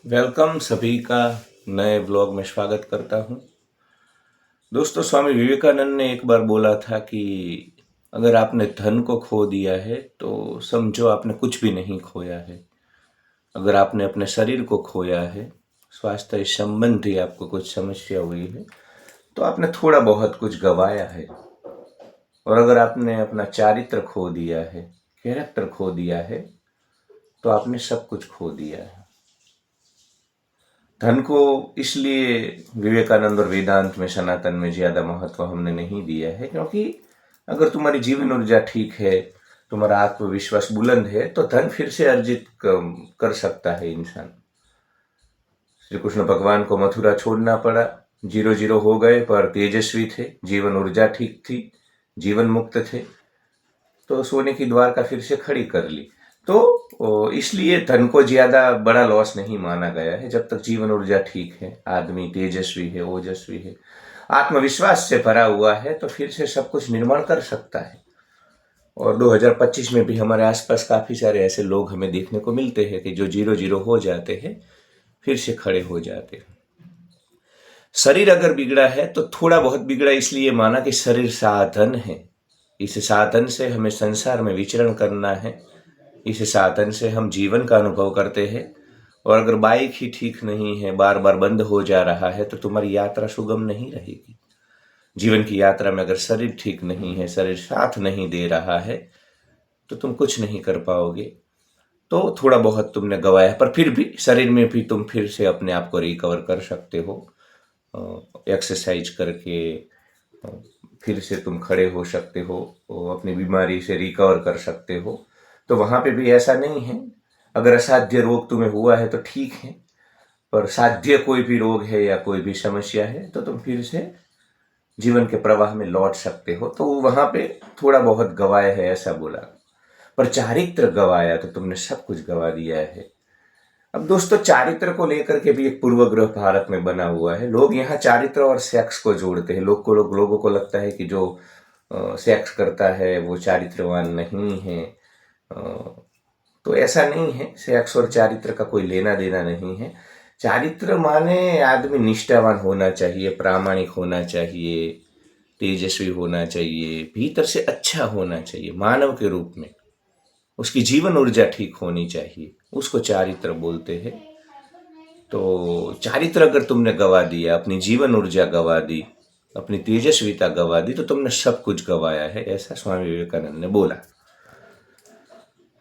Welcome सभी का नए ब्लॉग में स्वागत करता हूँ। दोस्तों, स्वामी विवेकानंद ने एक बार बोला था कि अगर आपने धन को खो दिया है तो समझो आपने कुछ भी नहीं खोया है। अगर आपने अपने शरीर को खोया है, स्वास्थ्य संबंधी आपको कुछ समस्या हुई है, तो आपने थोड़ा बहुत कुछ गवाया है। और अगर आपने अपना चारित्र खो दिया है, कैरेक्टर खो दिया है, तो आपने सब कुछ खो दिया है। धन को इसलिए विवेकानंद और वेदांत में, सनातन में ज्यादा महत्व हमने नहीं दिया है, क्योंकि अगर तुम्हारी जीवन ऊर्जा ठीक है, तुम्हारा आत्मविश्वास बुलंद है, तो धन फिर से अर्जित कर सकता है इंसान। श्री कृष्ण भगवान को मथुरा छोड़ना पड़ा, 0-0 हो गए, पर तेजस्वी थे, जीवन ऊर्जा ठीक थी, जीवन मुक्त थे, तो सोने की द्वारका फिर से खड़ी कर ली। तो इसलिए धन को ज्यादा बड़ा लॉस नहीं माना गया है। जब तक जीवन ऊर्जा ठीक है, आदमी तेजस्वी है, ओजस्वी है, आत्मविश्वास से भरा हुआ है, तो फिर से सब कुछ निर्माण कर सकता है। और 2025 में भी हमारे आसपास काफी सारे ऐसे लोग हमें देखने को मिलते हैं कि जो 0-0 हो जाते हैं, फिर से खड़े हो जाते हैं। शरीर अगर बिगड़ा है तो थोड़ा बहुत बिगड़ा इसलिए माना कि शरीर साधन है। इस साधन से हमें संसार में विचरण करना है, इस साधन से हम जीवन का अनुभव करते हैं। और अगर बाइक ही ठीक नहीं है, बार बार बंद हो जा रहा है, तो तुम्हारी यात्रा सुगम नहीं रहेगी। जीवन की यात्रा में अगर शरीर ठीक नहीं है, शरीर साथ नहीं दे रहा है, तो तुम कुछ नहीं कर पाओगे। तो थोड़ा बहुत तुमने गवाया, पर फिर भी शरीर में भी तुम फिर से अपने आप को रिकवर कर सकते हो। एक्सरसाइज करके फिर से तुम खड़े हो सकते हो, अपनी बीमारी से रिकवर कर सकते हो। तो वहां पे भी ऐसा नहीं है, अगर असाध्य रोग तुम्हें हुआ है तो ठीक है, पर साध्य कोई भी रोग है या कोई भी समस्या है, तो तुम फिर से जीवन के प्रवाह में लौट सकते हो। तो वहां पे थोड़ा बहुत गवाया है ऐसा बोला, पर चारित्र गवाया तो तुमने सब कुछ गवा दिया है। अब दोस्तों, चारित्र को लेकर के भी एक पूर्वग्रह भारत में बना हुआ है। लोग यहाँ चारित्र और सेक्स को जोड़ते हैं। लोगों को लगता है कि जो सेक्स करता है वो चारित्रवान नहीं है। तो ऐसा नहीं है, सेक्स और चारित्र का कोई लेना देना नहीं है। चारित्र माने आदमी निष्ठावान होना चाहिए, प्रामाणिक होना चाहिए, तेजस्वी होना चाहिए, भीतर से अच्छा होना चाहिए मानव के रूप में। उसकी जीवन ऊर्जा ठीक होनी चाहिए, उसको चारित्र बोलते हैं। तो चारित्र अगर तुमने गवा दिया, अपनी जीवन ऊर्जा गवा दी, अपनी तेजस्विता गवा दी, तो तुमने सब कुछ गवाया है, ऐसा स्वामी विवेकानंद ने बोला।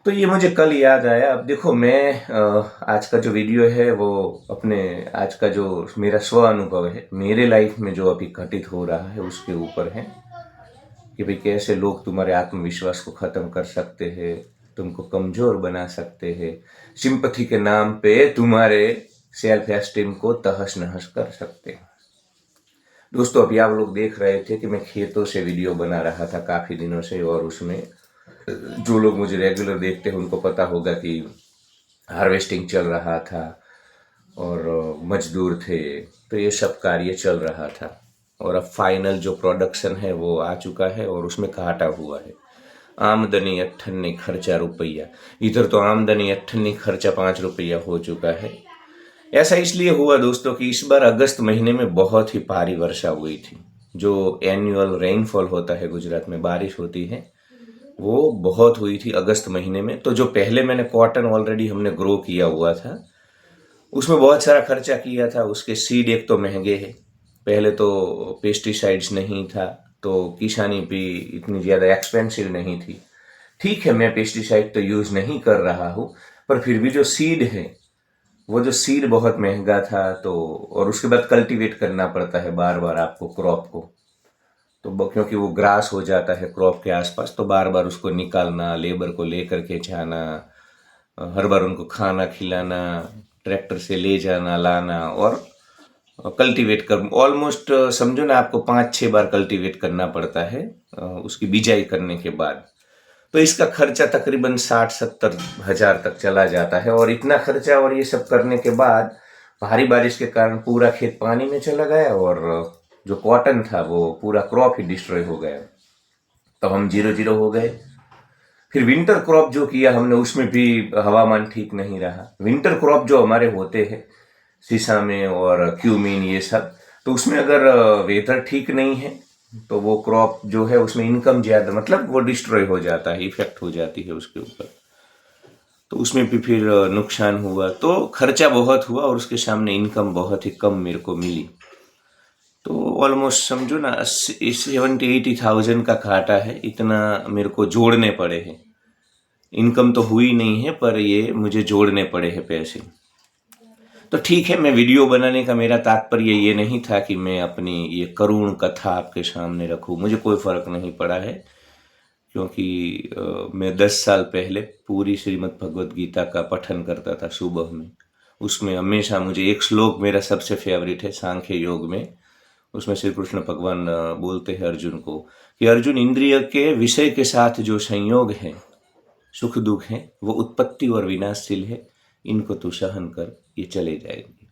तो ये मुझे कल याद आया। अब देखो, मैं आज का जो वीडियो है वो अपने आज का जो मेरा स्व अनुभव है, मेरे लाइफ में जो अभी घटित हो रहा है उसके ऊपर है कि भाई कैसे लोग तुम्हारे आत्मविश्वास को खत्म कर सकते हैं, तुमको कमजोर बना सकते हैं, सिंपैथी के नाम पे तुम्हारे सेल्फ एस्टीम को तहस नहस कर सकते हैं। दोस्तों, अभी आप लोग देख रहे थे कि मैं खेतों से वीडियो बना रहा था काफी दिनों से, और उसमें जो लोग मुझे रेगुलर देखते हैं उनको पता होगा कि हार्वेस्टिंग चल रहा था और मजदूर थे, तो ये सब कार्य चल रहा था। और अब फाइनल जो प्रोडक्शन है वो आ चुका है और उसमें घाटा हुआ है। आमदनी अट्ठन्नी, खर्चा रुपया। इधर तो आमदनी अट्ठन्नी, खर्चा 5 रुपया हो चुका है। ऐसा इसलिए हुआ दोस्तों कि इस बार अगस्त महीने में बहुत ही भारी वर्षा हुई थी। जो एनुअल रेनफॉल होता है, गुजरात में बारिश होती है, वो बहुत हुई थी अगस्त महीने में। तो जो पहले मैंने कॉटन ऑलरेडी हमने ग्रो किया हुआ था, उसमें बहुत सारा खर्चा किया था। उसके सीड एक तो महंगे हैं, पहले तो पेस्टिसाइड्स नहीं था, तो किसानी भी इतनी ज़्यादा एक्सपेंसिव नहीं थी। ठीक है, मैं पेस्टिसाइड तो यूज़ नहीं कर रहा हूँ, पर फिर भी जो सीड है, वो जो सीड बहुत महंगा था। तो और उसके बाद कल्टीवेट करना पड़ता है बार बार आपको क्रॉप को, तो क्योंकि वो ग्रास हो जाता है क्रॉप के आसपास, तो बार बार उसको निकालना, लेबर को लेकर के जाना, हर बार उनको खाना खिलाना, ट्रैक्टर से ले जाना लाना, और कल्टीवेट कर ऑलमोस्ट समझो ना, आपको 5-6 बार कल्टीवेट करना पड़ता है उसकी बिजाई करने के बाद। तो इसका खर्चा तकरीबन 60-70 हजार तक चला जाता है। और इतना खर्चा और ये सब करने के बाद भारी बारिश के कारण पूरा खेत पानी में चला गया, और जो कॉटन था वो पूरा क्रॉप ही डिस्ट्रॉय हो गया। तो हम 0-0 हो गए। फिर विंटर क्रॉप जो किया हमने, उसमें भी हवामान ठीक नहीं रहा। विंटर क्रॉप जो हमारे होते हैं सीसा में और क्यूमीन ये सब, तो उसमें अगर वेदर ठीक नहीं है तो वो क्रॉप जो है उसमें इनकम ज़्यादा, मतलब वो डिस्ट्रॉय हो जाता है, इफेक्ट हो जाती है उसके ऊपर। तो उसमें भी फिर नुकसान हुआ, तो खर्चा बहुत हुआ और उसके सामने इनकम बहुत ही कम मेरे को मिली। तो ऑलमोस्ट समझो ना 70-80,000 का घाटा है, इतना मेरे को जोड़ने पड़े हैं। इनकम तो हुई नहीं है पर ये मुझे जोड़ने पड़े हैं पैसे। तो ठीक है, मैं वीडियो बनाने का मेरा तात्पर्य ये नहीं था कि मैं अपनी ये करुण कथा आपके सामने रखूं। मुझे कोई फर्क नहीं पड़ा है, क्योंकि मैं 10 साल पहले पूरी श्रीमद् भगवद गीता का पठन करता था सुबह में। उसमें हमेशा मुझे एक श्लोक मेरा सबसे फेवरेट है सांख्य योग में। उसमें श्री कृष्ण भगवान बोलते हैं अर्जुन को कि अर्जुन, इंद्रिय के विषय के साथ जो संयोग है, सुख दुख है, वो उत्पत्ति और विनाशशील है, इनको तू सहन कर, ये चले जाएंगे।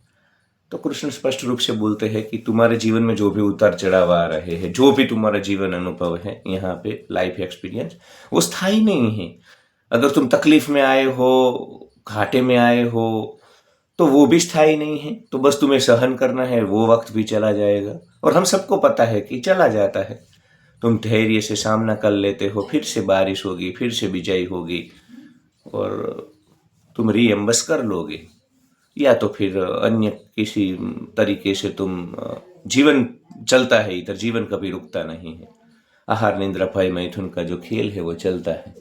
तो कृष्ण स्पष्ट रूप से बोलते हैं कि तुम्हारे जीवन में जो भी उतार चढ़ाव आ रहे हैं, जो भी तुम्हारा जीवन अनुभव है यहाँ पे, लाइफ एक्सपीरियंस, वो स्थायी नहीं है। अगर तुम तकलीफ में आए हो, घाटे में आए हो, तो वो भी स्थायी नहीं है। तो बस तुम्हें सहन करना है, वो वक्त भी चला जाएगा और हम सबको पता है कि चला जाता है। तुम धैर्य से सामना कर लेते हो, फिर से बारिश होगी, फिर से बिजाई होगी और तुम रीएम्बर्स कर लोगे, या तो फिर अन्य किसी तरीके से तुम जीवन चलता है इधर, जीवन कभी रुकता नहीं है। आहार निंद्रा भय मैथुन का जो खेल है वो चलता है।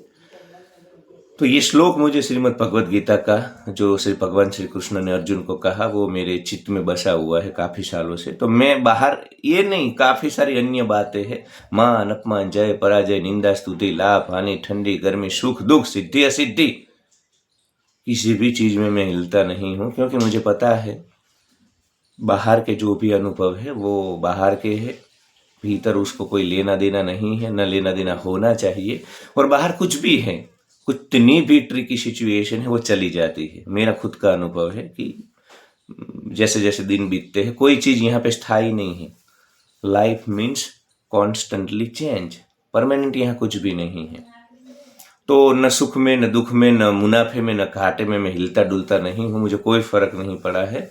तो ये श्लोक मुझे श्रीमद् भगवद गीता का, जो श्री भगवान श्री कृष्ण ने अर्जुन को कहा, वो मेरे चित्त में बसा हुआ है काफ़ी सालों से। तो मैं बाहर ये नहीं, काफ़ी सारी अन्य बातें हैं, मान अपमान, जय पराजय, निंदा स्तुति, लाभ हानि, ठंडी गर्मी, सुख दुख, सिद्धि असिद्धि, किसी भी चीज़ में मैं हिलता नहीं हूँ, क्योंकि मुझे पता है बाहर के जो भी अनुभव है वो बाहर के है, भीतर उसको कोई लेना देना नहीं है, न लेना देना होना चाहिए। और बाहर कुछ भी है, कितनी भी ट्रिकी सिचुएशन है, वो चली जाती है। मेरा खुद का अनुभव है कि जैसे जैसे दिन बीतते हैं, कोई चीज़ यहाँ पे स्थायी नहीं है। Life means constantly change, permanent यहाँ कुछ भी नहीं है। तो न सुख में, न दुख में, न मुनाफे में, न घाटे में मैं हिलता डुलता नहीं हूँ, मुझे कोई फर्क नहीं पड़ा है।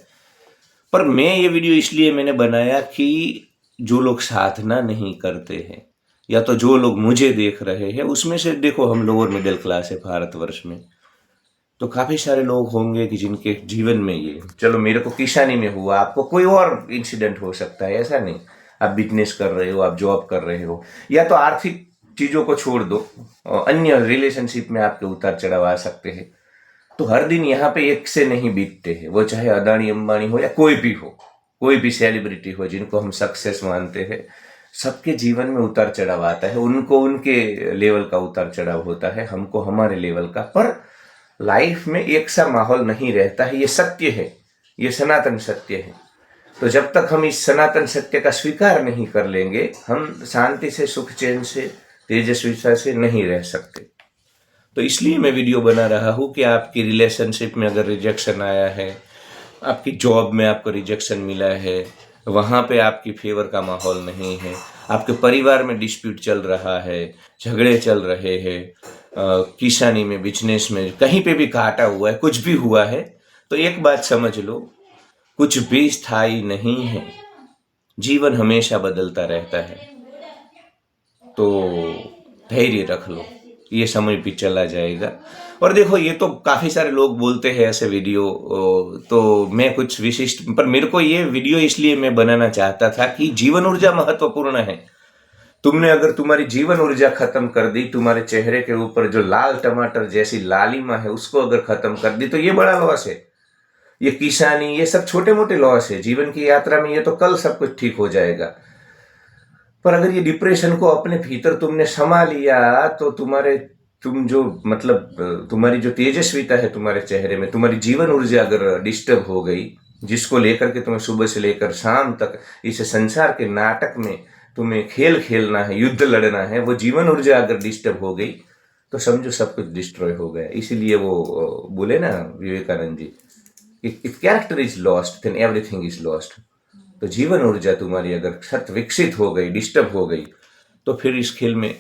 पर मैं ये वीडियो इसलिए मैंने बनाया कि जो लोग साधना नहीं करते हैं, या तो जो लोग मुझे देख रहे हैं, उसमें से देखो हम लोअर मिडिल क्लास है भारतवर्ष में, तो काफ़ी सारे लोग होंगे कि जिनके जीवन में ये, चलो मेरे को किसानी में हुआ, आपको कोई और इंसिडेंट हो सकता है, ऐसा नहीं। आप बिजनेस कर रहे हो, आप जॉब कर रहे हो, या तो आर्थिक चीज़ों को छोड़ दो, अन्य रिलेशनशिप में आपके उतार चढ़ाव आ सकते हैं। तो हर दिन यहाँ पे एक से नहीं बीतते हैं, वो चाहे अदानी अंबानी हो या कोई भी हो, कोई भी सेलिब्रिटी हो जिनको हम सक्सेस मानते हैं, सबके जीवन में उतार चढ़ाव आता है। उनको उनके लेवल का उतार चढ़ाव होता है, हमको हमारे लेवल का। पर लाइफ में एक सा माहौल नहीं रहता है, ये सत्य है, ये सनातन सत्य है। तो जब तक हम इस सनातन सत्य का स्वीकार नहीं कर लेंगे, हम शांति से, सुख चैन से, तेजस्विता से नहीं रह सकते। तो इसलिए मैं वीडियो बना रहा हूँ कि आपकी रिलेशनशिप में अगर रिजेक्शन आया है, आपकी जॉब में आपको रिजेक्शन मिला है, वहाँ पे आपकी फेवर का माहौल नहीं है, आपके परिवार में डिस्प्यूट चल रहा है, झगड़े चल रहे हैं, किसानी में, बिजनेस में, कहीं पे भी घाटा हुआ है, कुछ भी हुआ है, तो एक बात समझ लो, कुछ भी स्थायी नहीं है, जीवन हमेशा बदलता रहता है। तो धैर्य रख लो, ये समय भी चला जाएगा। और देखो, ये तो काफ़ी सारे लोग बोलते हैं ऐसे वीडियो, तो मैं कुछ विशिष्ट, पर मेरे को ये वीडियो इसलिए मैं बनाना चाहता था कि जीवन ऊर्जा महत्वपूर्ण है। तुमने अगर तुम्हारी जीवन ऊर्जा खत्म कर दी, तुम्हारे चेहरे के ऊपर जो लाल टमाटर जैसी लालिमा है उसको अगर खत्म कर दी, तो ये बड़ा लॉस है। ये किसानी, ये सब छोटे मोटे लॉस है जीवन की यात्रा में, ये तो कल सब कुछ ठीक हो जाएगा। पर अगर ये डिप्रेशन को अपने भीतर तुमने समा लिया, तो तुम जो, मतलब तुम्हारी जो तेजस्विता है तुम्हारे चेहरे में, तुम्हारी जीवन ऊर्जा अगर डिस्टर्ब हो गई, जिसको लेकर के तुम्हें सुबह से लेकर शाम तक इस संसार के नाटक में तुम्हें खेल खेलना है, युद्ध लड़ना है, वो जीवन ऊर्जा अगर डिस्टर्ब हो गई, तो समझो सब कुछ डिस्ट्रॉय हो गया। इसीलिए वो बोले ना Vivekananda ji, if character is lost then everything is lost. तो जीवन ऊर्जा तुम्हारी अगर क्षत विकसित हो गई, डिस्टर्ब हो गई, तो फिर इस खेल में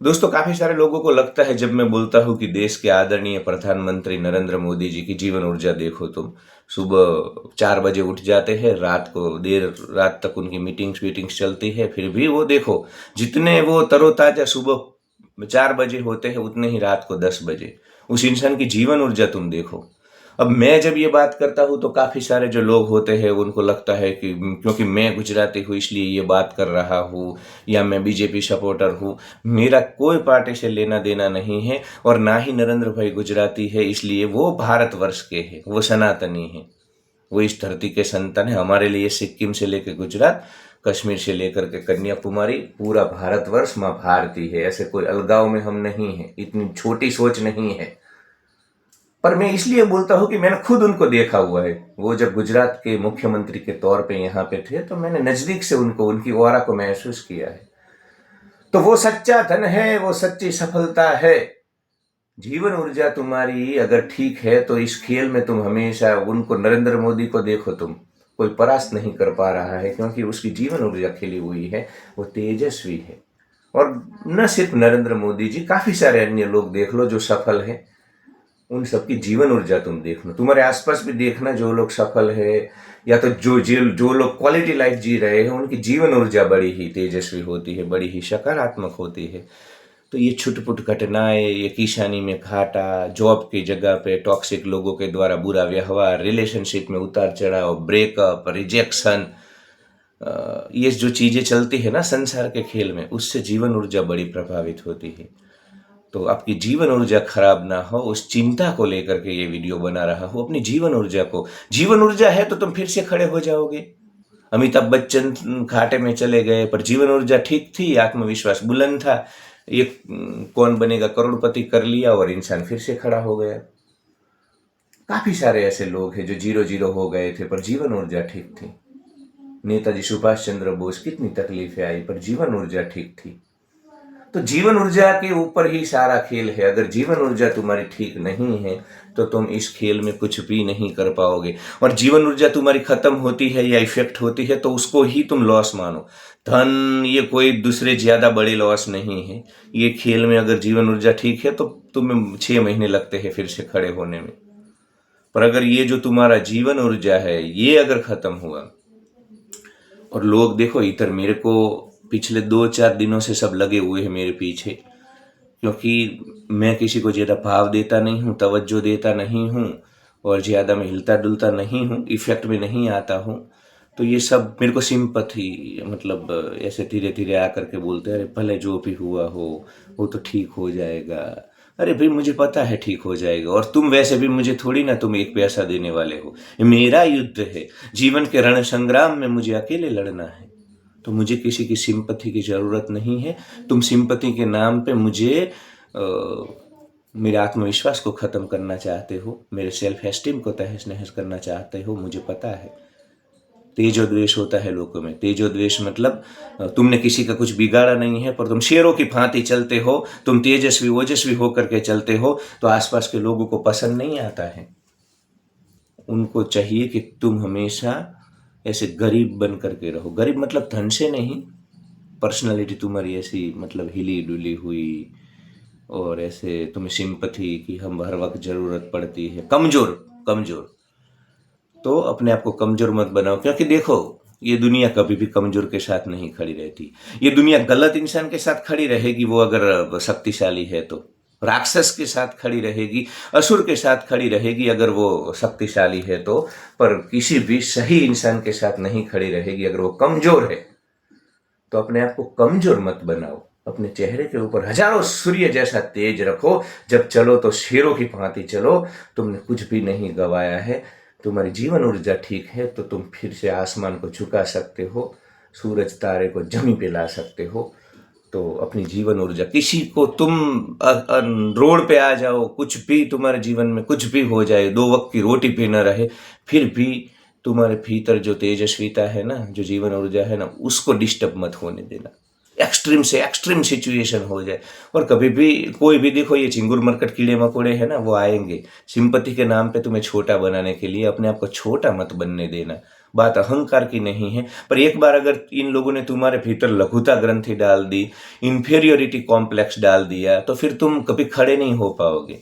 दोस्तों, काफी सारे लोगों को लगता है जब मैं बोलता हूँ कि देश के आदरणीय प्रधानमंत्री नरेंद्र मोदी जी की जीवन ऊर्जा देखो तुम, सुबह 4 बजे उठ जाते हैं, रात को देर रात तक उनकी मीटिंग्स चलती है, फिर भी वो देखो जितने वो तरोताजा सुबह 4 बजे होते हैं उतने ही रात को 10 बजे। उस इंसान की जीवन ऊर्जा तुम देखो। अब मैं जब ये बात करता हूँ तो काफी सारे जो लोग होते हैं उनको लगता है कि क्योंकि मैं गुजराती हूँ इसलिए ये बात कर रहा हूँ, या मैं बीजेपी सपोर्टर हूँ। मेरा कोई पार्टी से लेना देना नहीं है, और ना ही नरेंद्र भाई गुजराती है इसलिए वो भारतवर्ष के हैं, वो सनातनी है, वो इस धरती के संतान है। हमारे लिए सिक्किम से लेकर गुजरात, कश्मीर से लेकर के कन्याकुमारी, पूरा भारतवर्ष माँ भारती है। ऐसे कोई अलगाव में हम नहीं है, इतनी छोटी सोच नहीं है। पर मैं इसलिए बोलता हूँ कि मैंने खुद उनको देखा हुआ है। वो जब गुजरात के मुख्यमंत्री के तौर पे यहाँ पे थे तो मैंने नजदीक से उनको, उनकी ऑरा को महसूस किया है। तो वो सच्चा धन है, वो सच्ची सफलता है। जीवन ऊर्जा तुम्हारी अगर ठीक है तो इस खेल में तुम हमेशा उनको, नरेंद्र मोदी को देखो तुम, कोई परास्त नहीं कर पा रहा है, क्योंकि उसकी जीवन ऊर्जा खिली हुई है, वो तेजस्वी है। और न सिर्फ नरेंद्र मोदी जी, काफी सारे अन्य लोग देख लो जो सफल हैं, उन सबकी जीवन ऊर्जा तुम देखना, तुम्हारे आसपास भी देखना, जो लोग सफल है या तो जो लोग क्वालिटी लाइफ जी रहे हैं, उनकी जीवन ऊर्जा बड़ी ही तेजस्वी होती है, बड़ी ही सकारात्मक होती है। तो ये छुटपुट घटनाएं, ये किसानी में घाटा, जॉब की जगह पे टॉक्सिक लोगों के द्वारा बुरा व्यवहार, रिलेशनशिप में उतार चढ़ाव, ब्रेकअप, रिजेक्शन, ये जो चीजें चलती है ना संसार के खेल में, उससे जीवन ऊर्जा बड़ी प्रभावित होती है। तो आपकी जीवन ऊर्जा खराब ना हो, उस चिंता को लेकर के ये वीडियो बना रहा हूँ। अपनी जीवन ऊर्जा को, जीवन ऊर्जा है तो तुम फिर से खड़े हो जाओगे। अमिताभ बच्चन घाटे में चले गए पर जीवन ऊर्जा ठीक थी, आत्मविश्वास बुलंद था, ये कौन बनेगा करोड़पति कर लिया और इंसान फिर से खड़ा हो गया। काफी सारे ऐसे लोग हैं जो 0-0 हो गए थे पर जीवन ऊर्जा ठीक थी। नेताजी सुभाष चंद्र बोस, कितनी तकलीफें आई पर जीवन ऊर्जा ठीक थी। तो जीवन ऊर्जा के ऊपर ही सारा खेल है। अगर जीवन ऊर्जा तुम्हारी ठीक नहीं है तो तुम इस खेल में कुछ भी नहीं कर पाओगे। और जीवन ऊर्जा तुम्हारी खत्म होती है या इफेक्ट होती है तो उसको ही तुम लॉस मानो। धन ये कोई दूसरे ज्यादा बड़े लॉस नहीं है। ये खेल में अगर जीवन ऊर्जा ठीक है तो तुम्हें 6 महीने लगते हैं फिर से खड़े होने में। पर अगर ये जो तुम्हारा जीवन ऊर्जा है ये अगर खत्म हुआ, और लोग देखो इधर मेरे को पिछले 2-4 दिनों से सब लगे हुए हैं मेरे पीछे, क्योंकि मैं किसी को ज़्यादा भाव देता नहीं हूँ, तवज्जो देता नहीं हूँ, और ज़्यादा मैं हिलता डुलता नहीं हूँ, इफेक्ट में नहीं आता हूँ। तो ये सब मेरे को सिंपैथी, मतलब ऐसे धीरे धीरे आकर के बोलते हैं, अरे भले जो भी हुआ हो वो तो ठीक हो जाएगा। अरे भाई मुझे पता है ठीक हो जाएगा, और तुम वैसे भी मुझे थोड़ी ना तुम एक पैसा देने वाले हो। ये मेरा युद्ध है, जीवन के रण संग्राम में मुझे अकेले लड़ना है। तो मुझे किसी की सिंपैथी की ज़रूरत नहीं है। तुम सिंपैथी के नाम पे मुझे मेरे आत्मविश्वास को ख़त्म करना चाहते हो, मेरे सेल्फ एस्टीम को तहस नहस करना चाहते हो, मुझे पता है। तेजो द्वेष होता है लोगों में। तेजो द्वेष मतलब तुमने किसी का कुछ बिगाड़ा नहीं है पर तुम शेरों की भांति चलते हो, तुम तेजस्वी ओजस्वी होकर के चलते हो, तो आसपास के लोगों को पसंद नहीं आता है। उनको चाहिए कि तुम हमेशा ऐसे गरीब बन करके रहो। गरीब मतलब धन से नहीं, पर्सनालिटी तुम्हारी ऐसी मतलब हिली डुली हुई, और ऐसे तुम्हें सिंपैथी की हम हर वक्त जरूरत पड़ती है। कमजोर तो अपने आप को कमजोर मत बनाओ, क्योंकि देखो ये दुनिया कभी भी कमजोर के साथ नहीं खड़ी रहती। ये दुनिया गलत इंसान के साथ खड़ी रहेगी वो अगर शक्तिशाली है तो, राक्षस के साथ खड़ी रहेगी, असुर के साथ खड़ी रहेगी अगर वो शक्तिशाली है तो, पर किसी भी सही इंसान के साथ नहीं खड़ी रहेगी अगर वो कमजोर है। तो अपने आप को कमजोर मत बनाओ, अपने चेहरे के ऊपर हजारों सूर्य जैसा तेज रखो। जब चलो तो शेरों की भांति चलो, तुमने कुछ भी नहीं गवाया है। तुम्हारी जीवन ऊर्जा ठीक है तो तुम फिर से आसमान को झुका सकते हो, सूरज तारे को जमीन पे ला सकते हो। तो अपनी जीवन ऊर्जा, किसी को तुम रोड पे आ जाओ, कुछ भी तुम्हारे जीवन में कुछ भी हो जाए, 2 वक्त की रोटी पे न रहे, फिर भी तुम्हारे भीतर जो तेजस्विता है ना, जो जीवन ऊर्जा है ना, उसको डिस्टर्ब मत होने देना। एक्सट्रीम से एक्सट्रीम सिचुएशन हो जाए, और कभी भी कोई भी देखो ये चिंगुर मरकट कीड़े मकोड़े है ना, वो आएंगे सिंपैथी के नाम पे तुम्हें छोटा बनाने के लिए। अपने आप को छोटा मत बनने देना, बात अहंकार की नहीं है। पर एक बार अगर इन लोगों ने तुम्हारे भीतर लघुता ग्रंथि डाल दी, इंफीरियोरिटी कॉम्प्लेक्स डाल दिया, तो फिर तुम कभी खड़े नहीं हो पाओगे।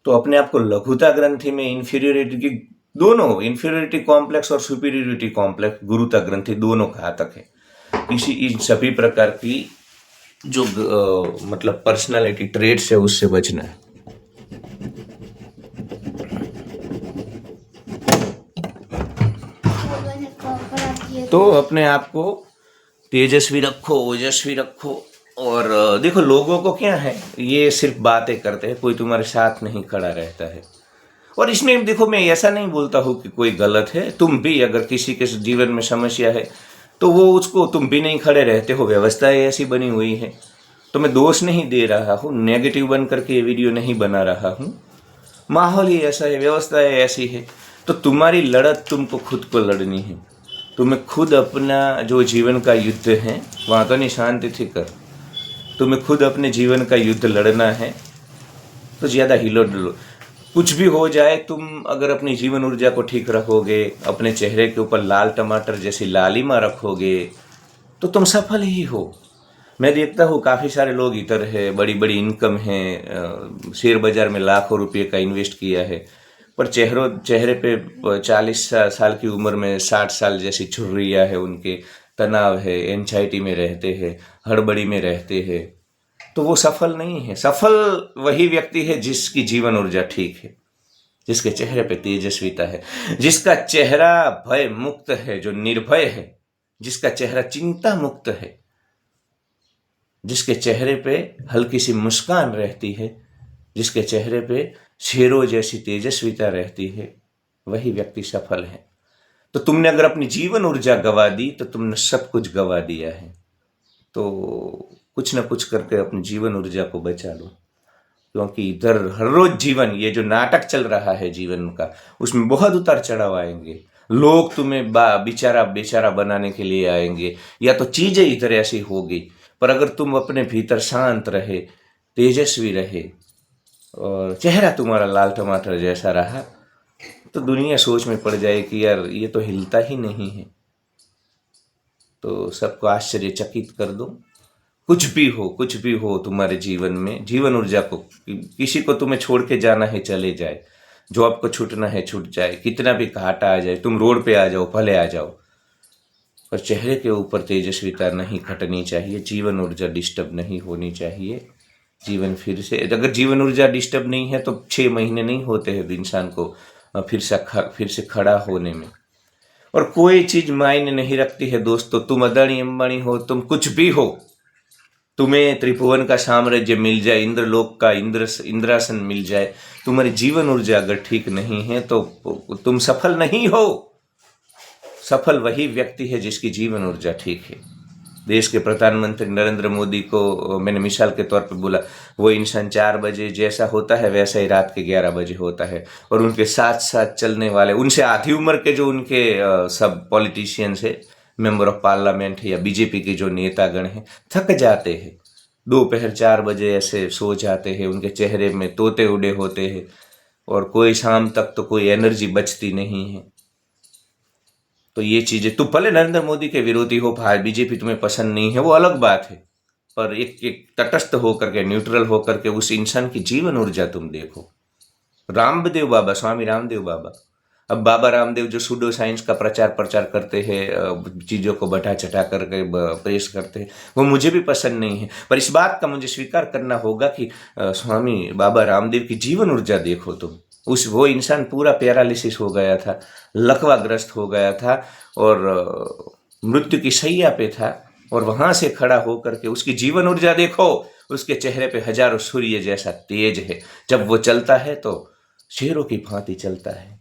तो अपने आप को लघुता ग्रंथि में इंफीरियोरिटी की, दोनों इंफीरियोरिटी कॉम्प्लेक्स और सुपीरियोरिटी कॉम्प्लेक्स, गुरुता ग्रंथि दोनों घातक है। इसी इन सभी प्रकार की जो मतलब पर्सनालिटी ट्रेड्स है उससे बचना है। तो अपने आप को तेजस्वी रखो, ओजस्वी रखो। और देखो लोगों को क्या है, ये सिर्फ बातें करते हैं, कोई तुम्हारे साथ नहीं खड़ा रहता है। और इसमें देखो मैं ऐसा नहीं बोलता हूँ कि कोई गलत है, तुम भी अगर किसी के जीवन में समस्या है तो वो उसको तुम भी नहीं खड़े रहते हो, व्यवस्था ऐसी बनी हुई है। तो मैं दोष नहीं दे रहा हूँ, नेगेटिव बन करके ये वीडियो नहीं बना रहा हूँ। माहौल ही ऐसा है, व्यवस्था ऐसी है। तो तुम्हारी लड़त तुमको खुद को लड़नी है। तुम्हें खुद अपना जो जीवन का युद्ध है वहाँ तो नहीं, शांति थी कर, तुम्हें खुद अपने जीवन का युद्ध लड़ना है। तो ज़्यादा हिलो डुलो कुछ भी हो जाए, तुम अगर अपनी जीवन ऊर्जा को ठीक रखोगे, अपने चेहरे के ऊपर लाल टमाटर जैसी लालिमा रखोगे, तो तुम सफल ही हो। मैं देखता हूँ काफ़ी सारे लोग इधर है, बड़ी बड़ी इनकम है, शेयर बाजार में लाखों रुपये का इन्वेस्ट किया है, पर चेहरे पे 40 साल की उम्र में 60 साल जैसी छुर्रियाँ है, उनके तनाव है, एंजाइटी में रहते हैं, हड़बड़ी में रहते हैं। तो वो सफल नहीं है। सफल वही व्यक्ति है जिसकी जीवन ऊर्जा ठीक है, जिसके चेहरे पे तेजस्विता है, जिसका चेहरा भय मुक्त है, जो निर्भय है, जिसका चेहरा चिंता मुक्त है, जिसके चेहरे पे हल्की सी मुस्कान रहती है, जिसके चेहरे पे शेरों जैसी तेजस्विता रहती है, वही व्यक्ति सफल है। तो तुमने अगर अपनी जीवन ऊर्जा गवा दी तो तुमने सब कुछ गवा दिया है। तो कुछ ना कुछ करके अपनी जीवन ऊर्जा को बचा लो, क्योंकि इधर हर रोज जीवन, ये जो नाटक चल रहा है जीवन का, उसमें बहुत उतार चढ़ाव आएंगे। लोग तुम्हें बेचारा बेचारा बनाने के लिए आएंगे, या तो चीजें इधर ऐसी होगी। पर अगर तुम अपने भीतर शांत रहे, तेजस्वी रहे, और चेहरा तुम्हारा लाल टमाटर जैसा रहा, तो दुनिया सोच में पड़ जाए कि यार ये तो हिलता ही नहीं है। तो सबको आश्चर्यचकित कर दो। कुछ भी हो तुम्हारे जीवन में, जीवन ऊर्जा को, किसी को तुम्हें छोड़ के जाना है चले जाए, जॉब को छूटना है छूट जाए, कितना भी घाटा आ जाए, तुम रोड पे आ जाओ, भले आ जाओ, पर चेहरे के ऊपर तेजस्विता नहीं घटनी चाहिए, जीवन ऊर्जा डिस्टर्ब नहीं होनी चाहिए। जीवन फिर से, अगर जीवन ऊर्जा डिस्टर्ब नहीं है तो 6 महीने नहीं होते हैं इंसान को फिर से खड़ा होने में। और कोई चीज मायने नहीं रखती है दोस्तों, तुम अदानी अंबानी हो, तुम कुछ भी हो, तुम्हें त्रिभुवन का साम्राज्य मिल जाए, इंद्रलोक का इंद्रासन मिल जाए, तुम्हारी जीवन ऊर्जा अगर ठीक नहीं है तो तुम सफल नहीं हो। सफल वही व्यक्ति है जिसकी जीवन ऊर्जा ठीक है। देश के प्रधानमंत्री नरेंद्र मोदी को मैंने मिसाल के तौर पर बोला, वो इंसान 4 बजे जैसा होता है वैसा ही रात के 11 बजे होता है। और उनके साथ साथ चलने वाले, उनसे आधी उम्र के जो उनके सब पॉलिटिशियंस है, मेंबर ऑफ पार्लियामेंट है, या बीजेपी के जो नेतागण हैं, थक जाते हैं, दोपहर 4 बजे ऐसे सो जाते हैं, उनके चेहरे में तोते उड़े होते हैं, और कोई शाम तक तो कोई एनर्जी बचती नहीं है। तो ये चीजें, तुम भले नरेंद्र मोदी के विरोधी हो, बीजेपी तुम्हें पसंद नहीं है, वो अलग बात है, पर एक तटस्थ होकर के, न्यूट्रल होकर के उस इंसान की जीवन ऊर्जा तुम देखो। रामदेव बाबा, स्वामी रामदेव बाबा, अब बाबा रामदेव जो सूडो साइंस का प्रचार करते हैं, चीज़ों को बढ़ा चढ़ा करके पेश करते हैं, वो मुझे भी पसंद नहीं है। पर इस बात का मुझे स्वीकार करना होगा कि स्वामी बाबा रामदेव की जीवन ऊर्जा देखो तुम। वो इंसान पूरा पैरालिसिस हो गया था, लकवाग्रस्त हो गया था, और मृत्यु की शैया पे था, और वहाँ से खड़ा होकर के उसकी जीवन ऊर्जा देखो, उसके चेहरे पे हजारों सूर्य जैसा तेज है। जब वो चलता है तो शेरों की भांति चलता है।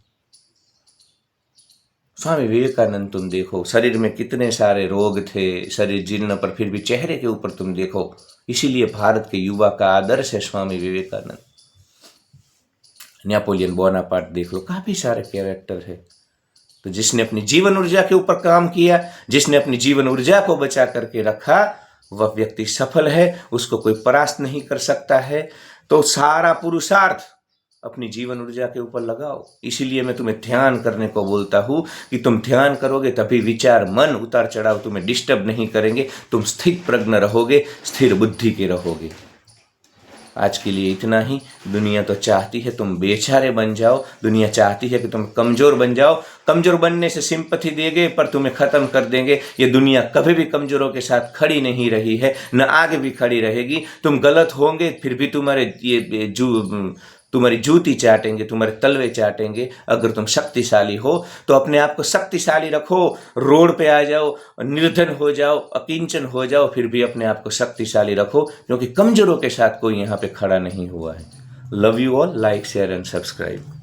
स्वामी विवेकानंद तुम देखो, शरीर में कितने सारे रोग थे, शरीर जीर्ण, पर फिर भी चेहरे के ऊपर तुम देखो। इसीलिए भारत के युवा का आदर्श है स्वामी विवेकानंद। नेपोलियन बोनापार्ट देख लो, काफी सारे कैरेक्टर है। तो जिसने अपनी जीवन ऊर्जा के ऊपर काम किया, जिसने अपनी जीवन ऊर्जा को बचा करके रखा, वह व्यक्ति सफल है, उसको कोई परास्त नहीं कर सकता है। तो सारा पुरुषार्थ अपनी जीवन ऊर्जा के ऊपर लगाओ। इसीलिए मैं तुम्हें ध्यान करने को बोलता हूँ कि तुम ध्यान करोगे तभी विचार, मन, उतार चढ़ाव तुम्हें डिस्टर्ब नहीं करेंगे, तुम स्थिर प्रज्ञ रहोगे, स्थिर बुद्धि के रहोगे। आज के लिए इतना ही। दुनिया तो चाहती है तुम बेचारे बन जाओ, दुनिया चाहती है कि तुम कमज़ोर बन जाओ। कमज़ोर बनने से सिंपैथी देंगे पर तुम्हें ख़त्म कर देंगे। ये दुनिया कभी भी कमज़ोरों के साथ खड़ी नहीं रही है, न आगे भी खड़ी रहेगी। तुम गलत होंगे फिर भी तुम्हारी जूती चाटेंगे, तुम्हारे तलवे चाटेंगे। अगर तुम शक्तिशाली हो तो अपने आप को शक्तिशाली रखो, रोड पे आ जाओ, निर्धन हो जाओ, अकिंचन हो जाओ, फिर भी अपने आप को शक्तिशाली रखो, क्योंकि कमजोरों के साथ कोई यहाँ पे खड़ा नहीं हुआ है। Love you all, like share and subscribe.